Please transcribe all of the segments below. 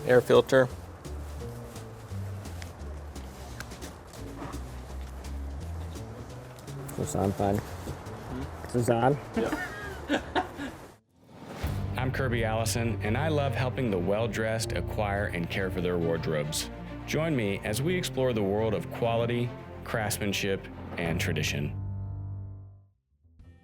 air filter. Does this on fine? Is this on? Yeah. I'm Kirby Allison, and I love helping the well-dressed acquire and care for their wardrobes. Join me as we explore the world of quality, craftsmanship, and tradition.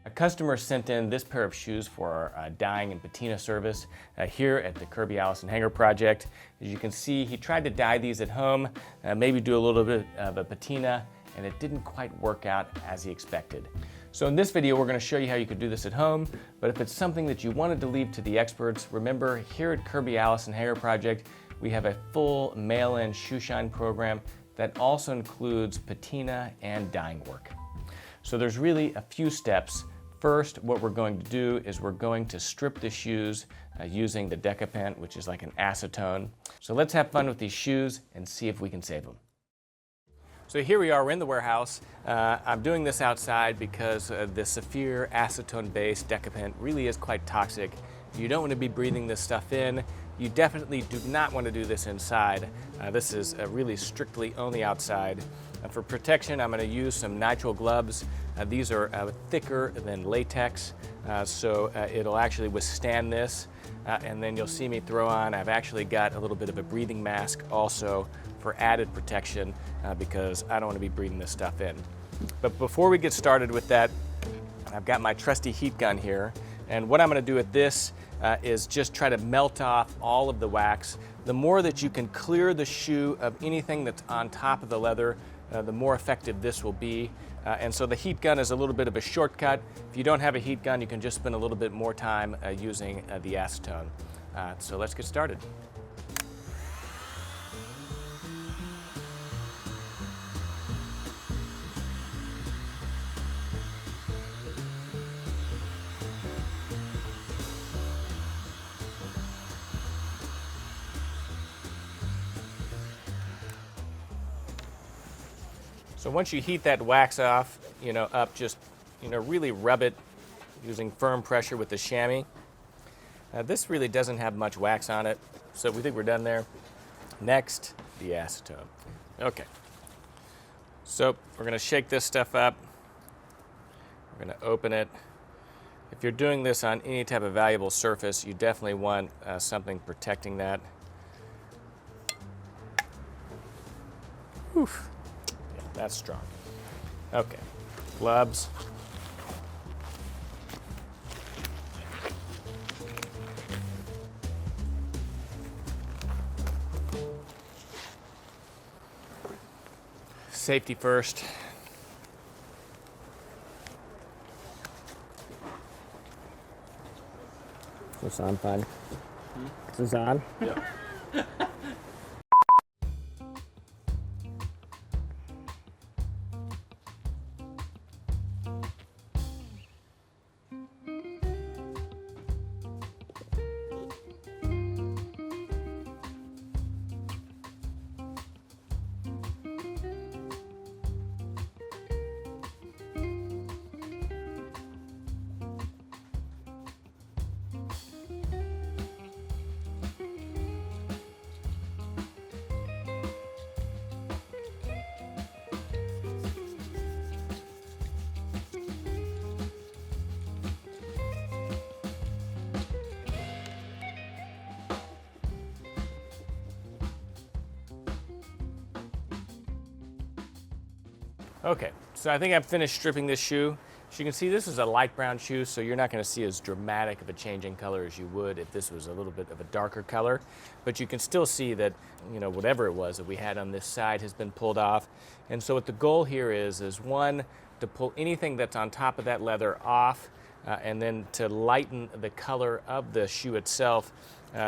A customer sent in this pair of shoes for our dyeing and patina service here at the Kirby Allison Hanger Project. As you can see, he tried to dye these at home, maybe do a little bit of a patina, and it didn't quite work out as he expected. So in this video, we're going to show you how you could do this at home, but if it's something that you wanted to leave to the experts, remember here at Kirby Allison Hanger Project, we have a full mail-in shoe shine program that also includes patina and dyeing work. So there's really a few steps. First, what we're going to do is we're going to strip the shoes using the Decapant, which is like an acetone. So let's have fun with these shoes and see if we can save them. So here we are, we're in the warehouse. I'm doing this outside because the Saphir acetone-based Decapant really is quite toxic. You don't want to be breathing this stuff in. You definitely do not want to do this inside. This is really strictly only outside. For protection, I'm going to use some nitrile gloves. These are thicker than latex, so it'll actually withstand this. And then you'll see me throw on, I've actually got a little bit of a breathing mask also for added protection because I don't want to be breathing this stuff in. But before we get started with that, I've got my trusty heat gun here. And what I'm going to do with this is just try to melt off all of the wax. The more that you can clear the shoe of anything that's on top of the leather, the more effective this will be. And so the heat gun is a little bit of a shortcut. If you don't have a heat gun, you can just spend a little bit more time using the acetone. So let's get started. So once you heat that wax off, up, just, really rub it using firm pressure with the chamois. This really doesn't have much wax on it, so we think we're done there. Next, the acetone. Okay. So we're going to shake this stuff up. We're going to open it. If you're doing this on any type of valuable surface, you definitely want something protecting that. Whew. That's strong. Okay, gloves. Safety first. Is this on fine? Is this on? Yeah. Okay, so I think I've finished stripping this shoe. As you can see, this is a light brown shoe, so you're not going to see as dramatic of a change in color as you would if this was a little bit of a darker color. But you can still see that, whatever it was that we had on this side has been pulled off. And so what the goal here is one, to pull anything that's on top of that leather off, and then to lighten the color of the shoe itself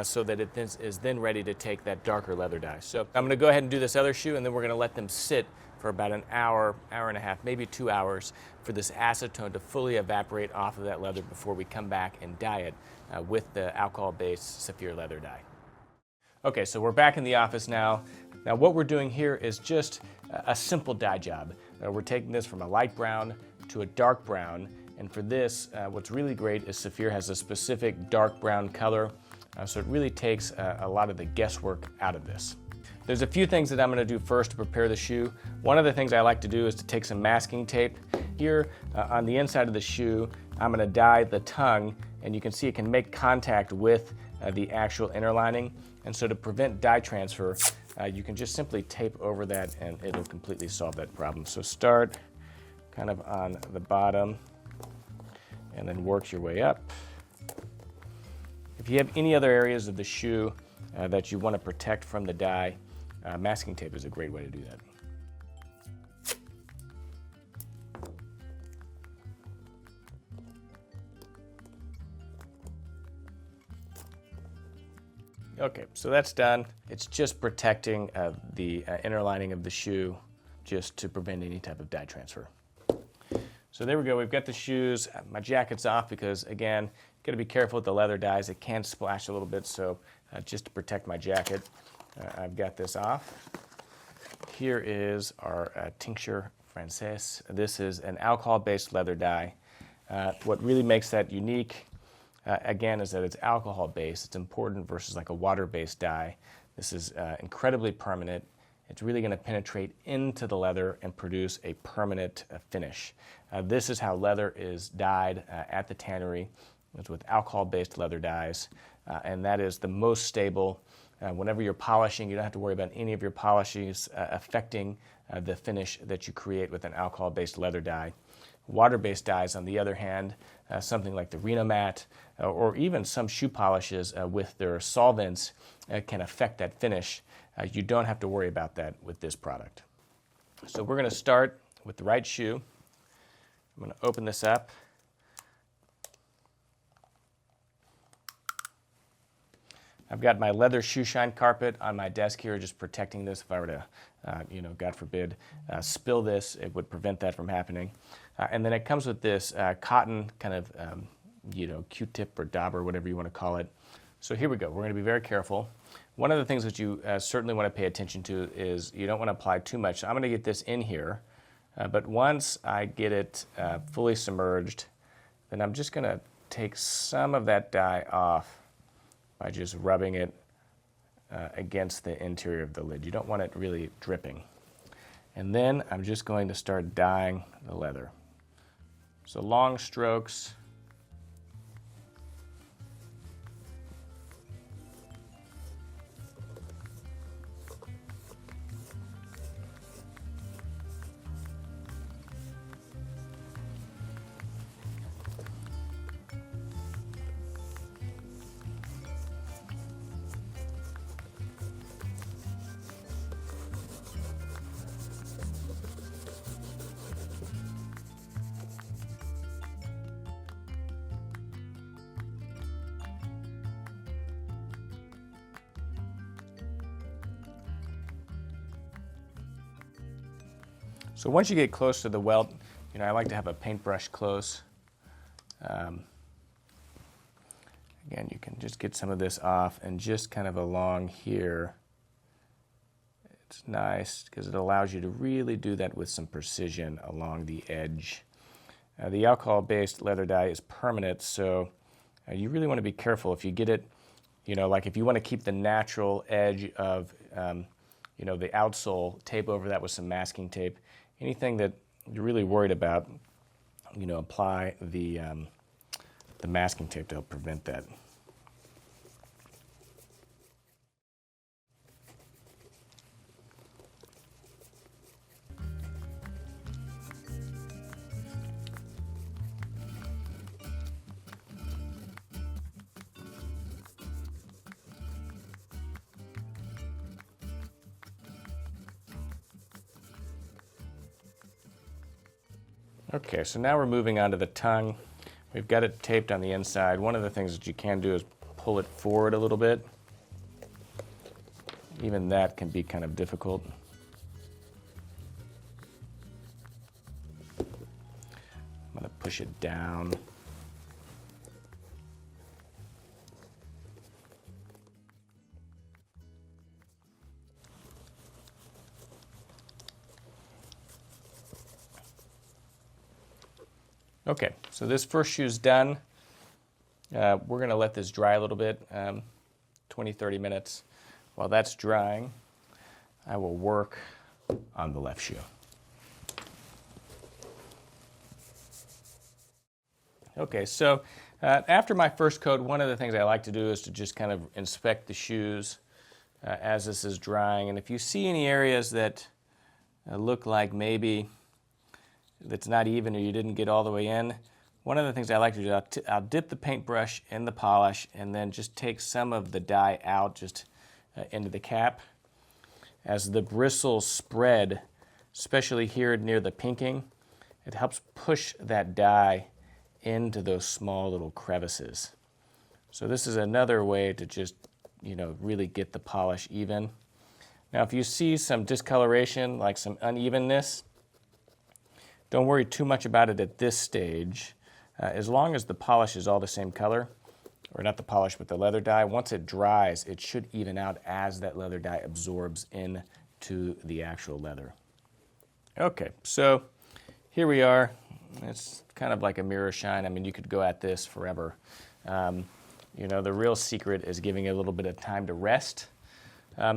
so that it is then ready to take that darker leather dye. So I'm going to go ahead and do this other shoe, and then we're going to let them sit for about an hour, hour and a half, maybe 2 hours for this acetone to fully evaporate off of that leather before we come back and dye it with the alcohol-based Saphir leather dye. Okay, so we're back in the office now. Now what we're doing here is just a simple dye job. We're taking this from a light brown to a dark brown, and for this, what's really great is Saphir has a specific dark brown color So it really takes a lot of the guesswork out of this. There's a few things that I'm going to do first to prepare the shoe. One of the things I like to do is to take some masking tape. Here on the inside of the shoe, I'm going to dye the tongue, and you can see it can make contact with the actual inner lining. And so to prevent dye transfer, you can just simply tape over that and it'll completely solve that problem. So start kind of on the bottom and then work your way up. If you have any other areas of the shoe that you want to protect from the dye, masking tape is a great way to do that. Okay, so that's done. It's just protecting the inner lining of the shoe just to prevent any type of dye transfer. So there we go, we've got the shoes. My jacket's off because, again, got to be careful with the leather dyes. It can splash a little bit, so just to protect my jacket, I've got this off. Here is our Teinture Francaise. This is an alcohol-based leather dye. What really makes that unique, again, is that it's alcohol-based. It's important versus like a water-based dye. This is incredibly permanent. It's really going to penetrate into the leather and produce a permanent finish. This is how leather is dyed at the tannery. It's with alcohol-based leather dyes, and that is the most stable. Whenever you're polishing, you don't have to worry about any of your polishes affecting the finish that you create with an alcohol-based leather dye. Water-based dyes, on the other hand, something like the Renomat, or even some shoe polishes with their solvents can affect that finish. You don't have to worry about that with this product. So we're going to start with the right shoe. I'm going to open this up. I've got my leather shoe shine carpet on my desk here, just protecting this. If I were to, God forbid, spill this, it would prevent that from happening. And then it comes with this cotton kind of, Q-tip or dauber, whatever you want to call it. So here we go. We're going to be very careful. One of the things that you certainly want to pay attention to is you don't want to apply too much. So I'm going to get this in here, but once I get it fully submerged, then I'm just going to take some of that dye off by just rubbing it against the interior of the lid. You don't want it really dripping. And then I'm just going to start dyeing the leather. So long strokes. So once you get close to the welt, I like to have a paintbrush close. Again, you can just get some of this off and just kind of along here. It's nice because it allows you to really do that with some precision along the edge. The alcohol-based leather dye is permanent, so you really want to be careful if you get it, like if you want to keep the natural edge of, the outsole, tape over that with some masking tape. Anything that you're really worried about, apply the masking tape to help prevent that. Okay, so now we're moving on to the tongue. We've got it taped on the inside. One of the things that you can do is pull it forward a little bit. Even that can be kind of difficult. I'm going to push it down. Okay, so this first shoe's done. We're going to let this dry a little bit. 20, 30 minutes. While that's drying, I will work on the left shoe. Okay, so after my first coat, one of the things I like to do is to just kind of inspect the shoes as this is drying. And if you see any areas that look like maybe that's not even or you didn't get all the way in, one of the things I like to do, I'll dip the paintbrush in the polish and then just take some of the dye out just into the cap. As the bristles spread, especially here near the pinking, it helps push that dye into those small little crevices. So this is another way to just, really get the polish even. Now, if you see some discoloration, like some unevenness, don't worry too much about it at this stage. As long as the polish is all the same color, or not the polish, but the leather dye, once it dries, it should even out as that leather dye absorbs into the actual leather. Okay, so here we are. It's kind of like a mirror shine. I mean, you could go at this forever. The real secret is giving it a little bit of time to rest.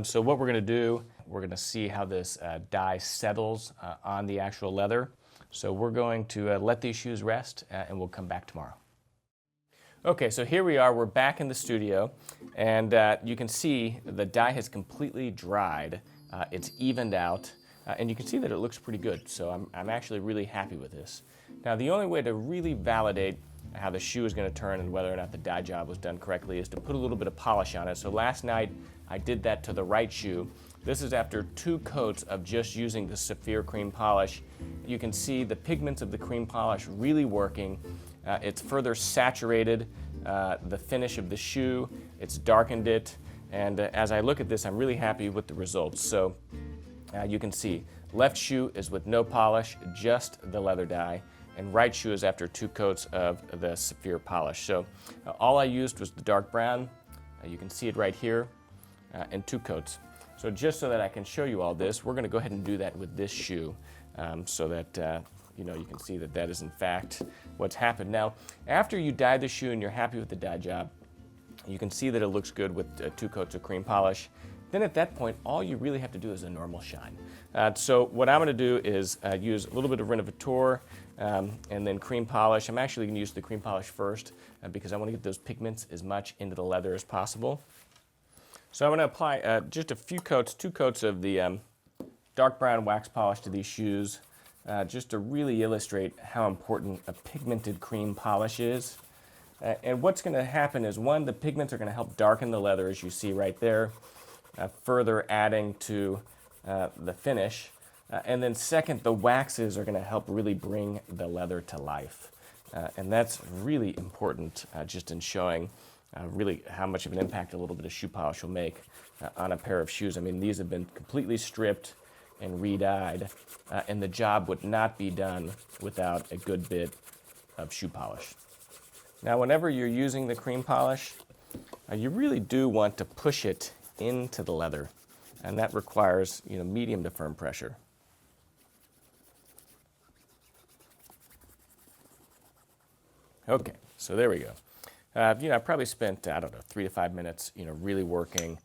So what we're going to do, we're going to see how this dye settles on the actual leather. So we're going to let these shoes rest, and we'll come back tomorrow. Okay, so here we are. We're back in the studio, and you can see the dye has completely dried. It's evened out, and you can see that it looks pretty good. So I'm actually really happy with this. Now, the only way to really validate how the shoe is going to turn and whether or not the dye job was done correctly is to put a little bit of polish on it. So last night, I did that to the right shoe. This is after 2 coats of just using the Saphir cream polish. You can see the pigments of the cream polish really working. It's further saturated the finish of the shoe. It's darkened it. And as I look at this, I'm really happy with the results. So you can see left shoe is with no polish, just the leather dye. And right shoe is after 2 coats of the Saphir polish. So all I used was the dark brown. You can see it right here, and 2 coats. So just so that I can show you all this, we're going to go ahead and do that with this shoe so that you can see that that is in fact what's happened. Now, after you dye the shoe and you're happy with the dye job, you can see that it looks good with 2 coats of cream polish. Then at that point, all you really have to do is a normal shine. So what I'm going to do is use a little bit of Renovateur and then cream polish. I'm actually going to use the cream polish first because I want to get those pigments as much into the leather as possible. So I'm going to apply just a few coats, 2 coats of the dark brown wax polish to these shoes just to really illustrate how important a pigmented cream polish is. And what's going to happen is, one, the pigments are going to help darken the leather, as you see right there, further adding to the finish. And then second, the waxes are going to help really bring the leather to life. And that's really important just in showing really how much of an impact a little bit of shoe polish will make on a pair of shoes. I mean, these have been completely stripped and re-dyed, and the job would not be done without a good bit of shoe polish. Now, whenever you're using the cream polish, you really do want to push it into the leather, and that requires medium to firm pressure. Okay, so there we go. I probably spent 3 to 5 minutes really working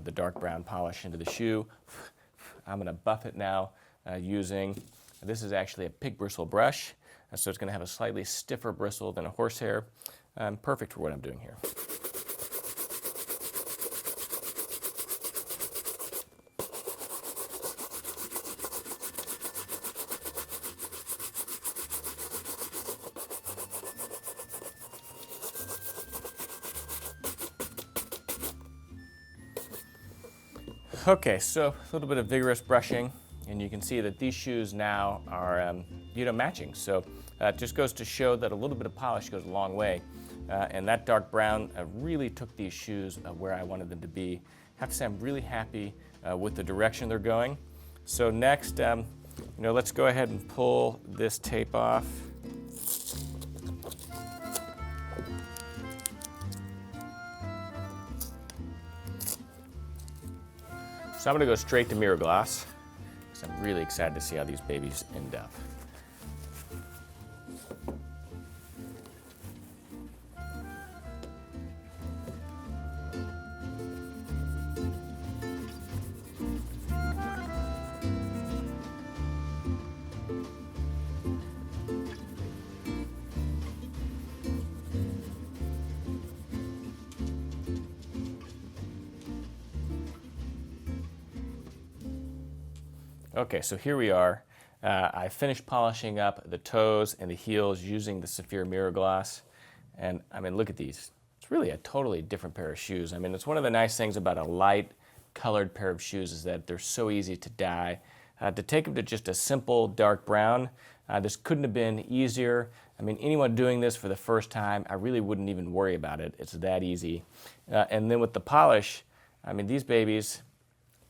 the dark brown polish into the shoe. I'm going to buff it now using, this is actually a pig bristle brush, so it's going to have a slightly stiffer bristle than a horsehair. Perfect for what I'm doing here. Okay, so a little bit of vigorous brushing, and you can see that these shoes now are matching. So it just goes to show that a little bit of polish goes a long way. And that dark brown really took these shoes where I wanted them to be. I have to say I'm really happy with the direction they're going. So next, let's go ahead and pull this tape off. So I'm going to go straight to mirror gloss because I'm really excited to see how these babies end up. Okay, so here we are. I finished polishing up the toes and the heels using the Saphir mirror gloss. And I mean, look at these. It's really a totally different pair of shoes. I mean, it's one of the nice things about a light colored pair of shoes is that they're so easy to dye. To take them to just a simple dark brown, this couldn't have been easier. I mean, anyone doing this for the first time, I really wouldn't even worry about it. It's that easy. And then with the polish, I mean, these babies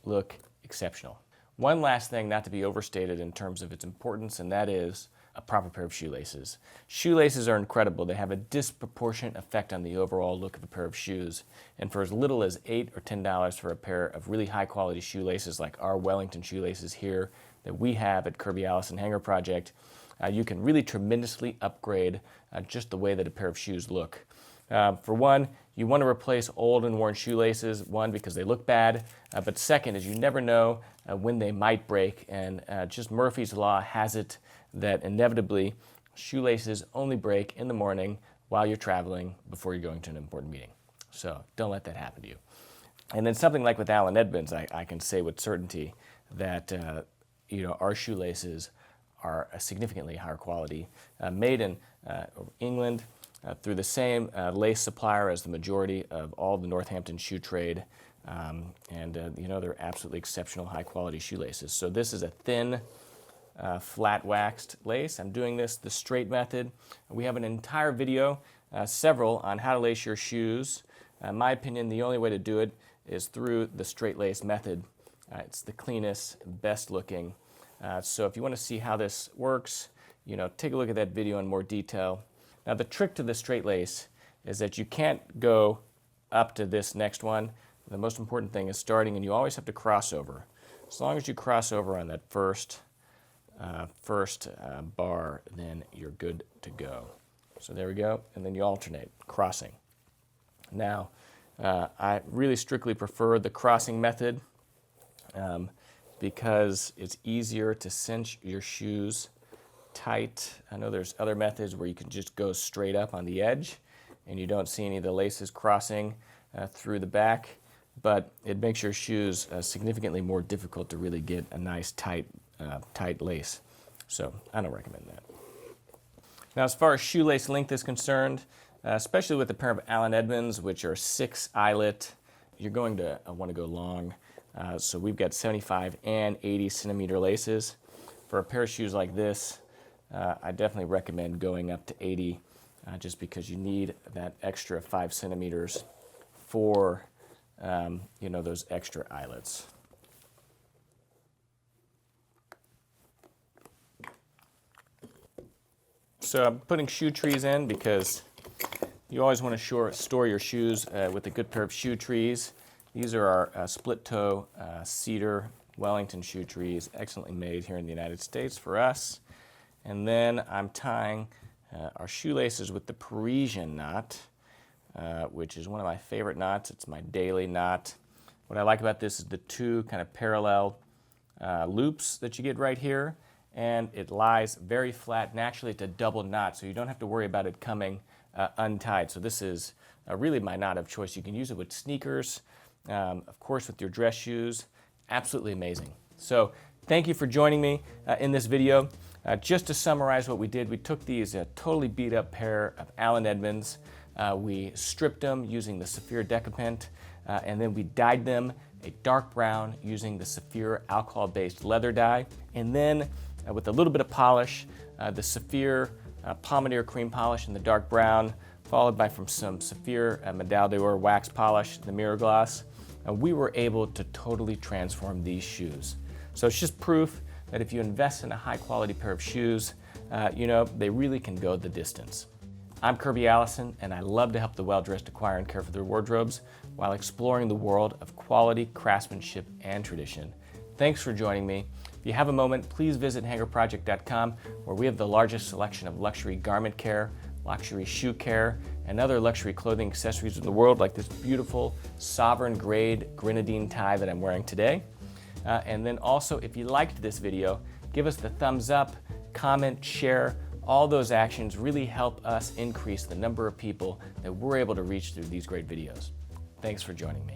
look exceptional. One last thing not to be overstated in terms of its importance, and that is a proper pair of shoelaces. Shoelaces are incredible. They have a disproportionate effect on the overall look of a pair of shoes. And for as little as $8 or $10 for a pair of really high quality shoelaces like our Wellington shoelaces here that we have at Kirby Allison Hanger Project, you can really tremendously upgrade just the way that a pair of shoes look. For one, you want to replace old and worn shoelaces, one, because they look bad, but second is you never know when they might break, and just Murphy's Law has it that inevitably shoelaces only break in the morning while you're traveling before you're going to an important meeting. So don't let that happen to you. And then something like with Allen Edmonds, I can say with certainty that our shoelaces are a significantly higher quality, made in England through the same lace supplier as the majority of all the Northampton shoe trade, they're absolutely exceptional high quality shoelaces. So this is a thin, flat waxed lace. I'm doing this the straight method. We have an entire video, several, on how to lace your shoes. In my opinion, the only way to do it is through the straight lace method. It's the cleanest, best looking. So if you want to see how this works, take a look at that video in more detail. Now the trick to the straight lace is that you can't go up to this next one. The most important thing is starting, and you always have to cross over. As long as you cross over on that first bar, then you're good to go. So there we go, and then you alternate, crossing. Now, I really strictly prefer the crossing method because it's easier to cinch your shoes tight. I know there's other methods where you can just go straight up on the edge and you don't see any of the laces crossing through the back, but it makes your shoes significantly more difficult to really get a nice tight lace. So I don't recommend that. Now as far as shoelace length is concerned, especially with a pair of Allen Edmonds, which are 6 eyelet, you're going to want to go long. So we've got 75 and 80 centimeter laces. For a pair of shoes like this, I definitely recommend going up to 80 just because you need that extra 5 centimeters for those extra eyelets. So I'm putting shoe trees in because you always want to store your shoes with a good pair of shoe trees. These are our split toe Cedar Wellington shoe trees, excellently made here in the United States for us. And then I'm tying our shoelaces with the Parisian knot, which is one of my favorite knots. It's my daily knot. What I like about this is the 2 kind of parallel loops that you get right here, and it lies very flat. Naturally, it's a double knot, so you don't have to worry about it coming untied. So this is really my knot of choice. You can use it with sneakers, of course with your dress shoes. Absolutely amazing. So thank you for joining me in this video. Just to summarize what we did, we took these totally beat up pair of Allen Edmonds. We stripped them using the Saphir Decapant, and then we dyed them a dark brown using the Saphir alcohol-based leather dye. And then with a little bit of polish, the Saphir Pommadier cream polish in the dark brown, followed by some Saphir Medal d'Or wax polish, the mirror gloss. We were able to totally transform these shoes. So it's just proof that if you invest in a high quality pair of shoes, they really can go the distance. I'm Kirby Allison, and I love to help the well-dressed acquire and care for their wardrobes while exploring the world of quality, craftsmanship, and tradition. Thanks for joining me. If you have a moment, please visit hangerproject.com, where we have the largest selection of luxury garment care, luxury shoe care, and other luxury clothing accessories in the world, like this beautiful sovereign grade grenadine tie that I'm wearing today. And then also, if you liked this video, give us the thumbs up, comment, share. All those actions really help us increase the number of people that we're able to reach through these great videos. Thanks for joining me.